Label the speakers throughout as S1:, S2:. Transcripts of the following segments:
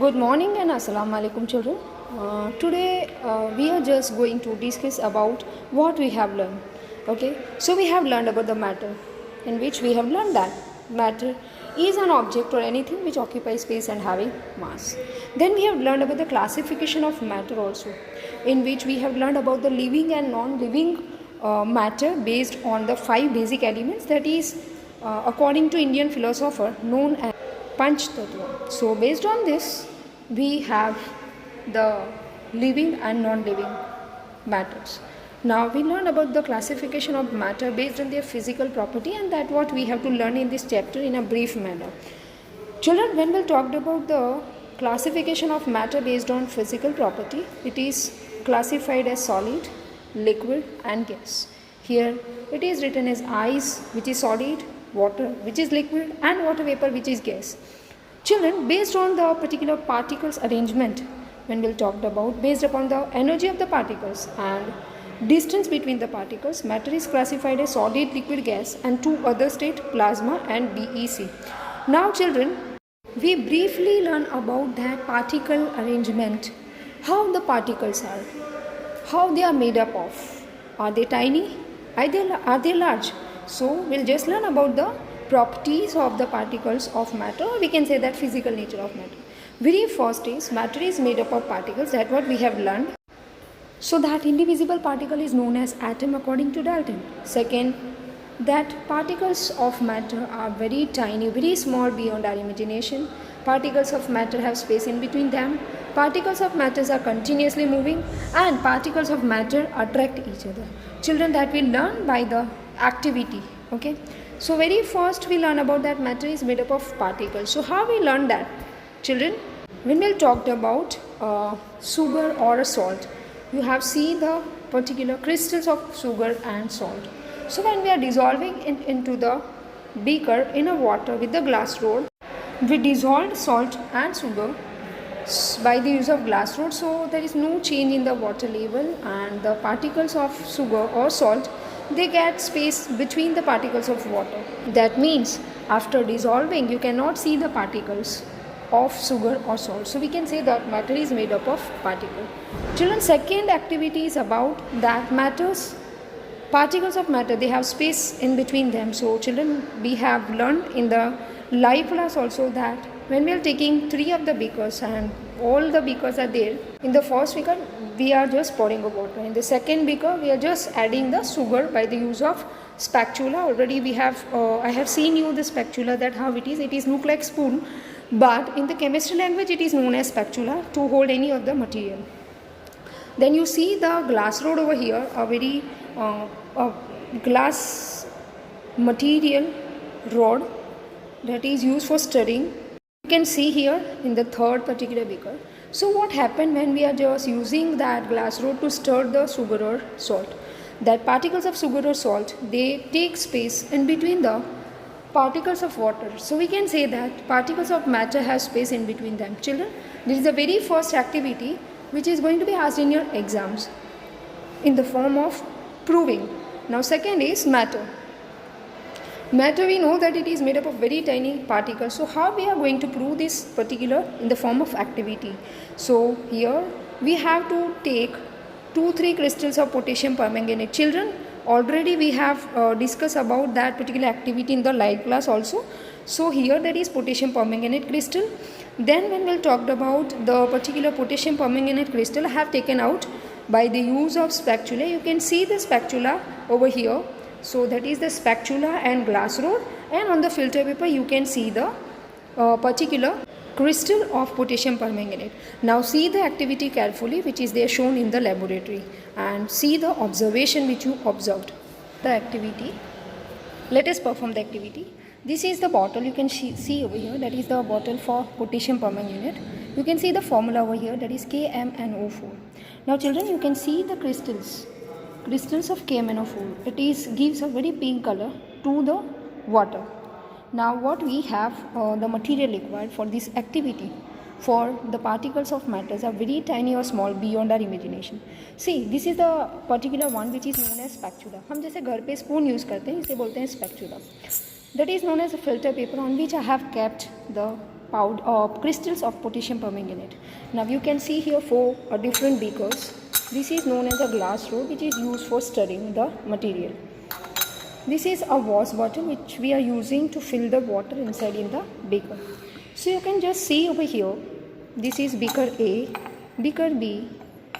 S1: Good morning and assalamu alaikum children. Today we are just going to discuss about what we have learned. Okay, so we have learned about the matter, in which we have learned that matter is an object or anything which occupies space and having mass. Then we have learned about the classification of matter also, in which we have learned about the living and non-living matter based on the 5 basic elements, that is according to Indian philosopher known as Panch Tattva. So based on this, we have the living and non-living matters. Now we learn about the classification of matter based on their physical property, and that what we have to learn in this chapter in a brief manner. Children, when we talked about the classification of matter based on physical property, it is classified as solid, liquid and gas. Here it is written as ice, which is solid, water which is liquid, and water vapor which is gas. Children, based on the particular particles arrangement, when we'll talked about based upon the energy of the particles and distance between the particles, matter is classified as solid, liquid, gas, and 2 other state, plasma and DEC. Now children, we briefly learn about that particle arrangement, how the particles are, how they are made up of. Are they tiny? Are they large? So we'll just learn about the properties of the particles of matter, or we can say that physical nature of matter. Very first is matter is made up of particles, that what we have learned. So that indivisible particle is known as atom according to Dalton. Second, that particles of matter are very tiny, very small beyond our imagination. Particles of matter have space in between them. Particles of matter are continuously moving, and particles of matter attract each other. Children, that we learn by the activity. Okay, so very first we learn about that matter is made up of particles. So how we learn that? Children, when we talked about sugar or salt, you have seen the particular crystals of sugar and salt. So when we are dissolving into the beaker in a water with the glass rod, we dissolved salt and sugar by the use of glass rod, so there is no change in the water level, and the particles of sugar or salt, they get space between the particles of water. That means after dissolving you cannot see the particles of sugar or salt. So we can say that matter is made up of particles. Children, second activity is about that particles of matter, they have space in between them. So children, we have learned in the live class also that when we are taking 3 of the beakers and all the beakers are there, in the first beaker we are just pouring of water, in the second beaker we are just adding the sugar by the use of spatula. Already we have I have seen you the spatula, that how it is look like spoon, but in the chemistry language it is known as spatula to hold any of the material. Then you see the glass rod over here, a very glass material rod that is used for stirring. You can see here in the third particular beaker. So what happened when we are just using that glass rod to stir the sugar or salt? That particles of sugar or salt, they take space in between the particles of water. So we can say that particles of matter have space in between them. Children, this is the very first activity which is going to be asked in your exams in the form of proving. Now second is matter. Matter, we know that it is made up of very tiny particles. So how we are going to prove this particular in the form of activity? So here we have to take 2-3 crystals of potassium permanganate. Children, already we have discussed about that particular activity in the live class also. So here there is potassium permanganate crystal. Then when we talked about the particular potassium permanganate crystal, I have taken out by the use of spatula. You can see the spatula over here. So that is the spatula and glass rod, and on the filter paper you can see the particular crystal of potassium permanganate. Now see the activity carefully, which is there shown in the laboratory, and see the observation which you observed. The activity, let us perform the activity. This is the bottle, you can see over here, that is the bottle for potassium permanganate. You can see the formula over here, that is KMnO4. Now children, you can see the crystals of KMnO4. It gives a very pink color to the water. Now what we have, the material required for this activity, for the particles of matters are very tiny or small beyond our imagination. See, this is the particular one which is known as spatula. हम जैसे घर पे spoon use करते हैं, इसे बोलते हैं spatula. That is known as a filter paper on which I have kept the crystals of potassium permanganate. Now you can see here four different beakers. This is known as a glass rod, which is used for stirring the material. This is a wash bottle which we are using to fill the water inside in the beaker. So you can just see over here, this is beaker A, beaker B,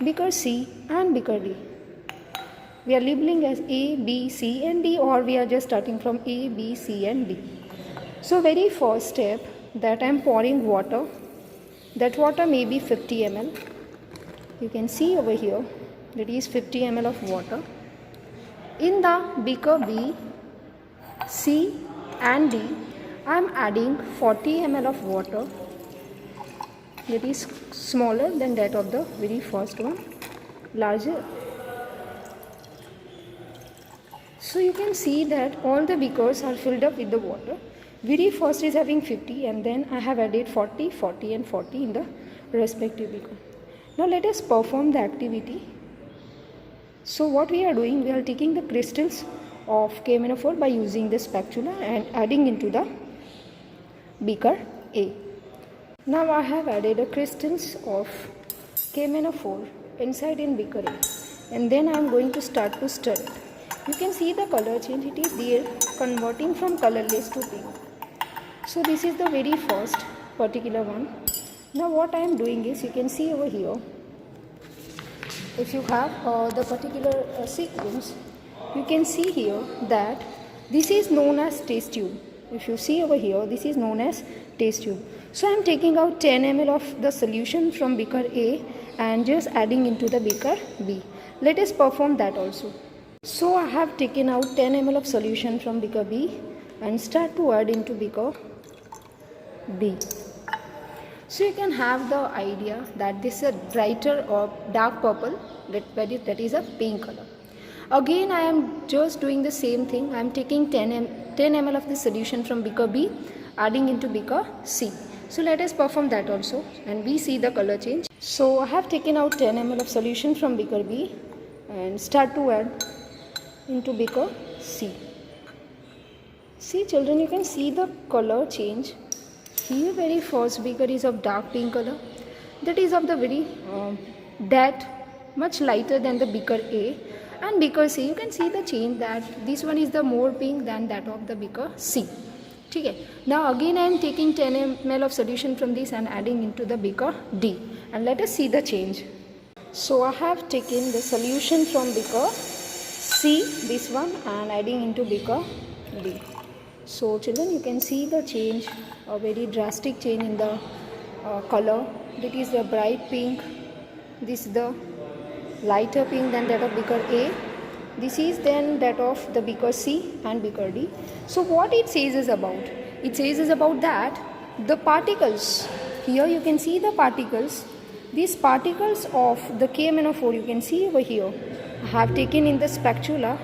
S1: beaker C and beaker D. We are labeling as A, B, C and D, or we are just starting from A, B, C and D. So very first step, that I am pouring water. That water may be 50 ml. You can see over here, that is 50 ml of water. In the beaker B, C and D, I am adding 40 ml of water. That is smaller than that of the very first one, larger. So you can see that all the beakers are filled up with the water. Very first is having 50 and then I have added 40, 40 and 40 in the respective beaker. Now let us perform the activity. So what we are doing, we are taking the crystals of KMnO4 by using the spatula and adding into the beaker A. Now I have added the crystals of KMnO4 inside in beaker A, and then I am going to start to stir it. You can see the color change, it is there converting from colorless to pink. So this is the very first particular one. Now what I am doing is, you can see over here, if you have the particular sequence, you can see here that this is known as test tube. If you see over here, this is known as test tube. So I am taking out 10 ml of the solution from beaker A and just adding into the beaker B. Let us perform that also. So I have taken out 10 ml of solution from beaker B and start to add into beaker B. So you can have the idea that this is a brighter or dark purple, that is a pink color. Again I am just doing the same thing. I am taking 10 ml of the solution from beaker B, adding into beaker C. So let us perform that also and we see the color change. So I have taken out 10 ml of solution from beaker B and start to add into beaker C. See children, you can see the color change. Here very first beaker is of dark pink color, that is of the very that much lighter than the beaker A, and beaker C, you can see the change that this one is the more pink than that of the beaker C. Okay. Now again I am taking 10 ml of solution from this and adding into the beaker D, and let us see the change. So I have taken the solution from beaker C, this one, and adding into beaker D. So children, you can see the change, a very drastic change in the color. That is the bright pink, this is the lighter pink than that of beaker A, this is then that of the beaker C and beaker D. So what it says is about, it says is about that the particles, here you can see the particles, these particles of the KMnO4, you can see over here, I have taken in the spatula.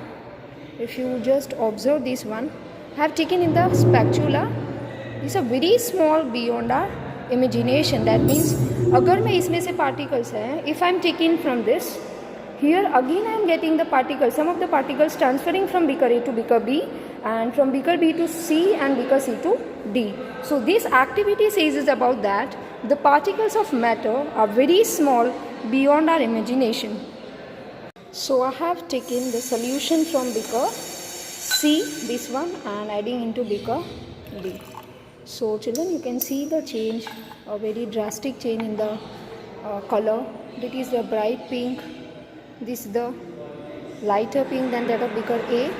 S1: If you just observe this one, I have taken in the spatula. These are very small beyond our imagination. That means अगर मैं इसमें से particles हैं, if I am taking from this, here again I am getting the particles, some of the particles transferring from beaker A to beaker B and from beaker B to C and beaker C to D. So this activity says is about that the particles of matter are very small beyond our imagination. So I have taken the solution from beaker C, this one, and adding into beaker D. So children, you can see the change, a very drastic change in the color. That is the bright pink, this is the lighter pink than that of beaker A,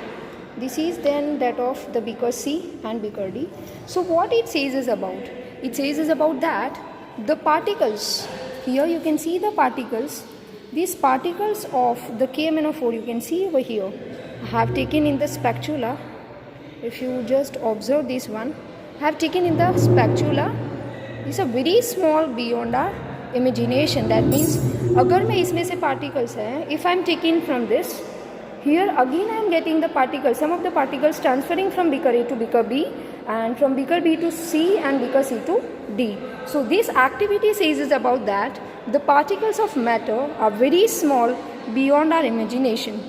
S1: this is then that of the beaker C and beaker D. So what it says is about, it says is about that the particles, here you can see the particles, these particles of the KMnO4, you can see over here, I have taken in the spatula. If you just observe this one, I have taken in the spatula. These are very small beyond our imagination. That means अगर मैं इसमें से particles हैं, if I am taking from this, here again I am getting the particles, some of the particles transferring from beaker A to beaker B and from beaker B to C and beaker C to D. So this activity says is about that the particles of matter are very small beyond our imagination.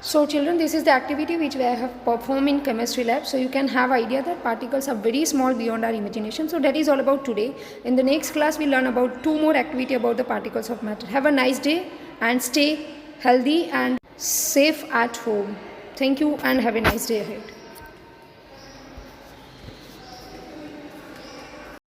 S1: So children, this is the activity which I have performed in chemistry lab. So you can have idea that particles are very small beyond our imagination. So that is all about today. In the next class, we learn about 2 more activity about the particles of matter. Have a nice day and stay healthy and safe at home. Thank you and have a nice day ahead.